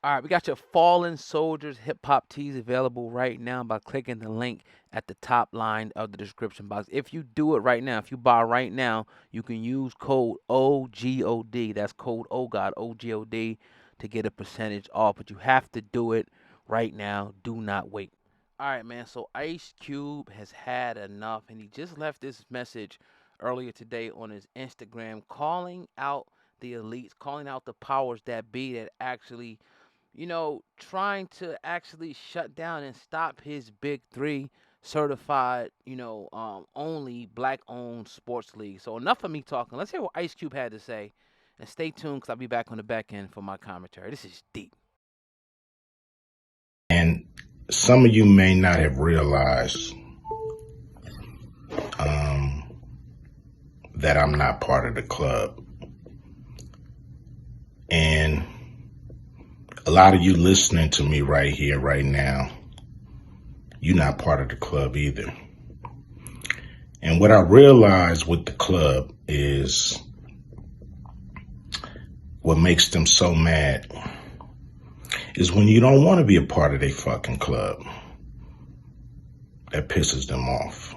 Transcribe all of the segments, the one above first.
All right, we got your Fallen Soldiers hip hop tees available right now by clicking the link at the top line of the description box. If you do it right now, if you buy right now, you can use code OGOD. That's code OGOD, OGOD, to get a percentage off. But you have to do it right now. Do not wait. All right, man. So Ice Cube has had enough, and he just left this message earlier today on his Instagram, calling out the elites, calling out the powers that be that actually, trying to actually shut down and stop his big three certified, only black owned sports league. So enough of me talking. Let's hear what Ice Cube had to say. And stay tuned because I'll be back on the back end for my commentary. This is deep. And some of you may not have realized um, that I'm not part of the club. And a lot of you listening to me right here, right now, you're not part of the club either. And what I realized with the club is what makes them so mad is when you don't want to be a part of their fucking club. That pisses them off.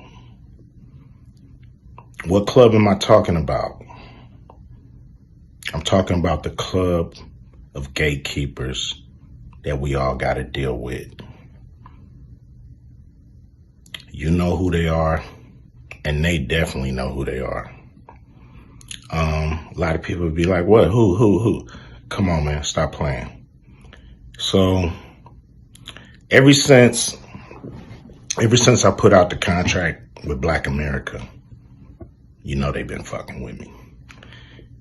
What club am I talking about? I'm talking about the club of gatekeepers that we all got to deal with. You know who they are, and they definitely know who they are. A lot of people would be like, what? Who? Come on, man, stop playing. So ever since I put out the contract with Black America, you know they've been fucking with me.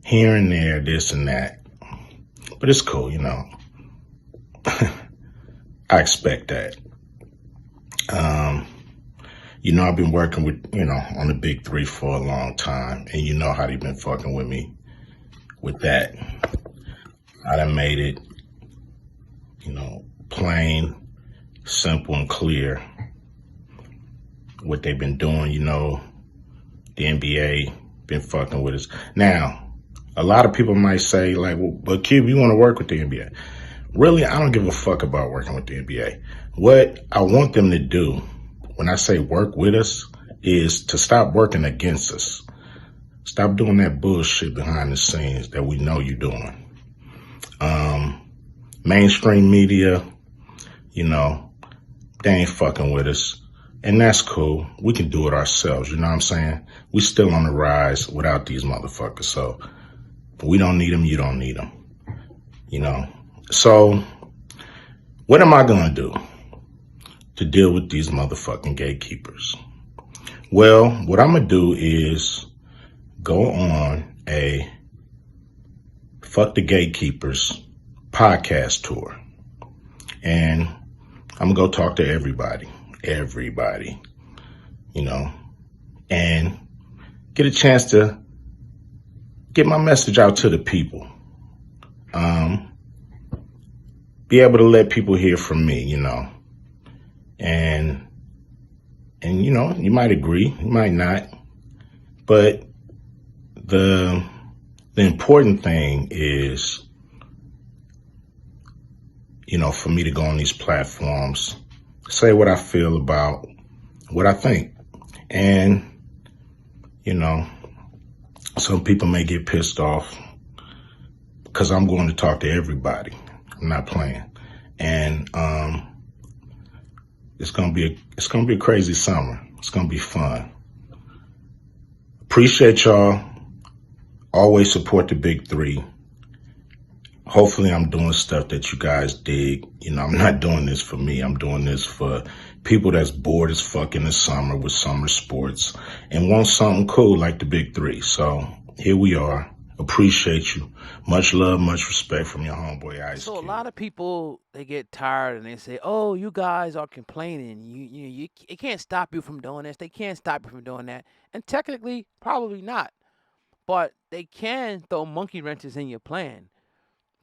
Here and there, this and that. But it's cool, you know. I expect that. I've been working with, on the big three for a long time. And you know how they've been fucking with me with that. I done made it, plain, simple, and clear what they've been doing. The NBA been fucking with us. Now, a lot of people might say, like, well, but Cube, you want to work with the NBA. Really, I don't give a fuck about working with the NBA. What I want them to do, when I say work with us, is to stop working against us. Stop doing that bullshit behind the scenes that we know you're doing. Mainstream media, they ain't fucking with us. And that's cool. We can do it ourselves. You know what I'm saying? We still on the rise without these motherfuckers. So we don't need them. You don't need them. So what am I going to do to deal with these motherfucking gatekeepers? Well, what I'm going to do is go on a Fuck the Gatekeepers podcast tour. And I'm going to go talk to everybody, and get a chance to get my message out to the people. Be able to let people hear from me, and you might agree, you might not, but the important thing is, for me to go on these platforms, say what I feel about what I think. And, some people may get pissed off because I'm going to talk to everybody. I'm not playing. And it's gonna be a crazy summer. It's gonna be fun. Appreciate y'all. Always support the big three. Hopefully I'm doing stuff that you guys dig. I'm not doing this for me. I'm doing this for people that's bored as fuck in the summer with summer sports and want something cool like the big three. So here we are. Appreciate you. Much love, much respect from your homeboy Ice So a Cube. lot of people, they get tired and they say, "Oh, you guys are complaining. It can't stop you from doing this. They can't stop you from doing that." And technically, probably not. But they can throw monkey wrenches in your plan.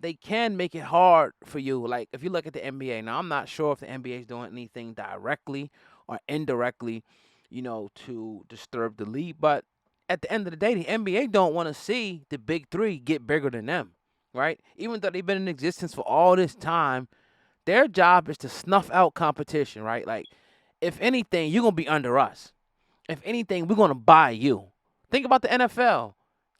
They can make it hard for you. Like if you look at the NBA now, I'm not sure if the NBA is doing anything directly or indirectly, to disturb the league. But at the end of the day, the NBA don't want to see the big three get bigger than them. right? Even though they've been in existence for all this time, their job is to snuff out competition, right? Like, if anything, you're gonna be under us. If anything, we're gonna buy you. Think about the NFL.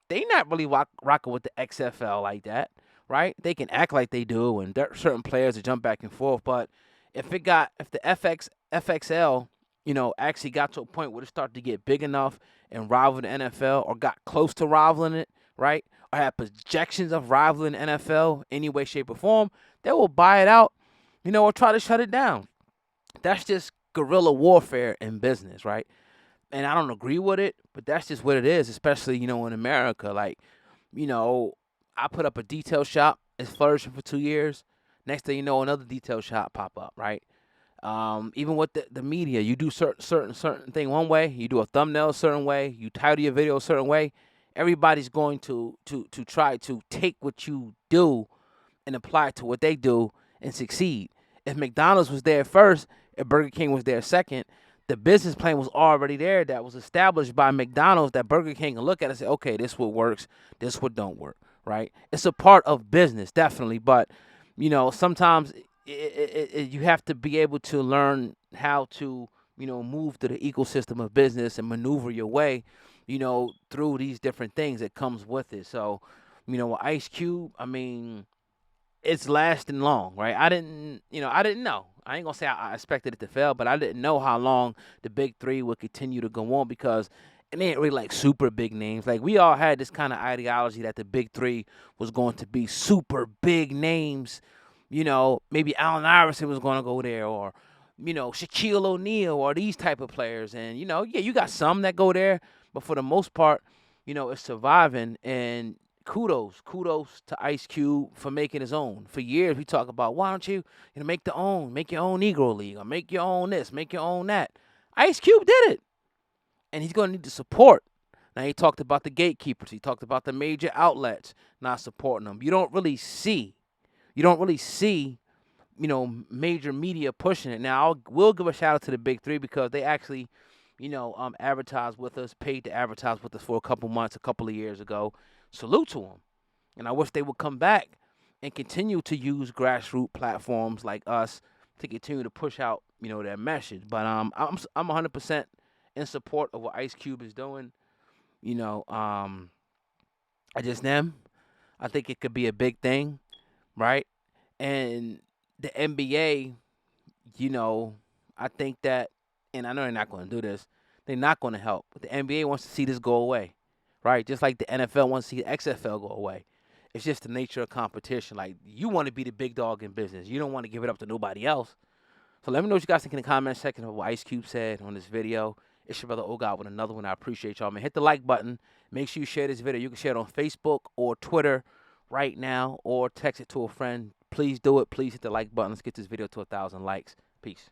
They not really rocking with the XFL like that, right? They can act like they do, and there are certain players that jump back and forth. But if the FXL, actually got to a point where it started to get big enough and rival the NFL, or got close to rivaling it, right? Or had projections of rivaling the NFL any way, shape, or form, they will buy it out, or try to shut it down. That's just guerrilla warfare in business, right? And I don't agree with it, but that's just what it is, especially, in America. Like, you know, I put up a detail shop, it's flourishing for 2 years. Next thing you know, another detail shop pop up, right? Even with the media, you do certain thing one way, you do a thumbnail a certain way, you title your video a certain way. Everybody's going to try to take what you do and apply it to what they do and succeed. If McDonald's was there first, if Burger King was there second, the business plan was already there that was established by McDonald's that Burger King can look at and say, okay, this what works, this what don't work, right? It's a part of business, definitely, but sometimes you have to be able to learn how to move through the ecosystem of business and maneuver your way, through these different things that comes with it. So, with Ice Cube, I mean, it's lasting long, right? I didn't know. I ain't gonna say I expected it to fail, but I didn't know how long the big three would continue to go on because it ain't really like super big names. Like, we all had this kind of ideology that the big three was going to be super big names. Maybe Allen Iverson was going to go there, or Shaquille O'Neal, or these type of players. And yeah, you got some that go there, but for the most part, it's surviving. And kudos to Ice Cube for making his own. For years we talk about, why don't you make your own Negro League, or make your own this, make your own that. Ice Cube did it, and he's going to need the support. Now, he talked about the gatekeepers. He talked about the major outlets not supporting him. You don't really see major media pushing it. Now, we'll give a shout out to the big three because they actually advertised with us, paid to advertise with us for a couple months, a couple of years ago. Salute to them. And I wish they would come back and continue to use grassroots platforms like us to continue to push out, their message. But I'm 100% in support of what Ice Cube is doing. I just am. I think it could be a big thing, right? And the NBA, I think that, and I know they're not going to do this, they're not going to help. But the NBA wants to see this go away, right? Just like the NFL wants to see the XFL go away. It's just the nature of competition. Like, you want to be the big dog in business. You don't want to give it up to nobody else. So let me know what you guys think in the comment section of what Ice Cube said on this video. It's your brother O-God with another one. I appreciate y'all, man. Hit the like button. Make sure you share this video. You can share it on Facebook or Twitter right now, or text it to a friend. Please do it. Please hit the like button. Let's get this video to 1,000 likes. Peace.